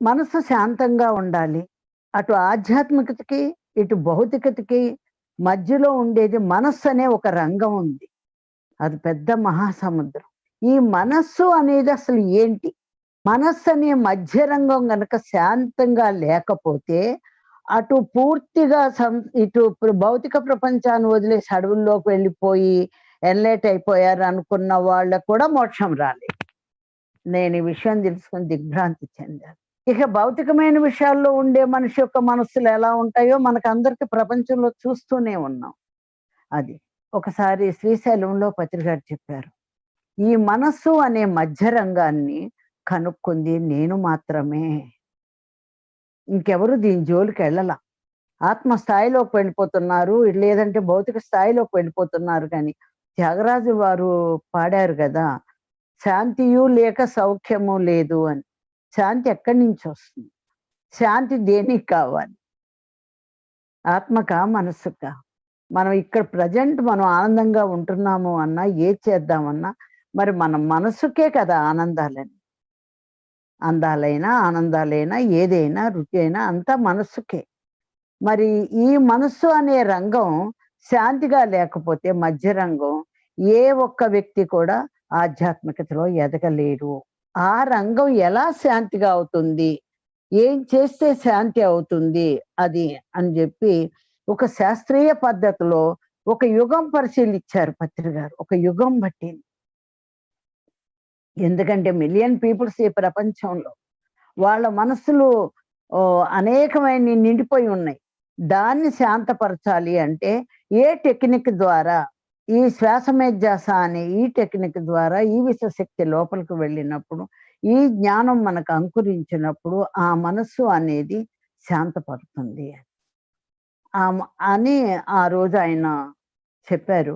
మనసు శాంతంగా ఉండాలి. అటు ఆధ్యాత్మికతకి, ఇటు భౌతికతకి మధ్యలో ఉండేది మనస్సు అనే ఒక రంగం ఉంది. అది పెద్ద మహాసముద్రం. ఈ మనస్సు అనేది అసలు ఏంటి? మనస్సు అనే మధ్య రంగం గనక శాంతంగా లేకపోతే, అటు పూర్తిగా ఇటు భౌతిక ప్రపంచాన్ని వదిలేసి అడవుల్లోకి వెళ్ళిపోయి ఎన్‌లైట్ అయిపోయారు అనుకున్న వాళ్ళకి కూడా మోక్షం రాలేదు. నేను ఈ విషయం తెలుసుకొని దిగ్భ్రాంతి చెందాను. ఇక భౌతికమైన విషయాల్లో ఉండే మనిషి యొక్క మనస్సులు ఎలా ఉంటాయో మనకందరికి ప్రపంచంలో చూస్తూనే ఉన్నాం. అది. ఒకసారి శ్రీశైలంలో పత్రిగారు చెప్పారు. ఈ మనస్సు అనే మధ్య రంగాన్ని కనుక్కుంది నేను మాత్రమే. ఇంకెవరు దీని జోలికెళ్ళల. ఆత్మ స్థాయిలోకి వెళ్ళిపోతున్నారు. లేదంటే భౌతిక స్థాయిలోకి వెళ్ళిపోతున్నారు కానీ, త్యాగరాజు వారు పాడారు గదా! శాంతియు లేక సౌఖ్యము లేదు అని. శాంతి ఎక్కడి నుంచొస్తుంది? శాంతి దేనికి కావాలి? ఆత్మకా? మనస్సుకా? మనం ఇక్కడ ప్రెజెంట్ మనం ఆనందంగా ఉంటున్నాము అన్నా, ఏది చేద్దామన్నా, మరి మన మనసుకే కదా ఆనందాలని. అందాలైనా, ఆనందాలైనా, ఏదైనా, రుచి అయినా అంతా మనస్సుకే. మరి ఈ మనస్సు అనే రంగం శాంతిగా లేకపోతే మధ్య రంగం, ఏ ఒక్క వ్యక్తి కూడా ఆధ్యాత్మికతలో ఎదగలేరు. ఆ రంగం ఎలా శాంతిగా అవుతుంది? ఏం చేస్తే శాంతి అవుతుంది అది అని జెప్పి, ఒక శాస్త్రీయ పద్ధతిలో ఒక యుగం పరిశీలిచ్చారు పత్రిగారు. ఒక యుగం బట్టింది. ఎందుకంటే మిలియన్ పీపుల్స్ ఈ ప్రపంచంలో. వాళ్ళ మనస్సులు అనేకమైనయి నిండిపోయి ఉన్నాయి. దాన్ని శాంతపరచాలి అంటే ఏ టెక్నిక్ ద్వారా, ఈ శ్వాసమేధ్యాస అనే ఈ టెక్నిక్ ద్వారా ఈ విశ్వశక్తి లోపలికి వెళ్ళినప్పుడు, ఈ జ్ఞానం మనకు అంకురించినప్పుడు ఆ మనస్సు అనేది శాంతపడుతుంది. అని ఆ రోజు ఆయన చెప్పారు.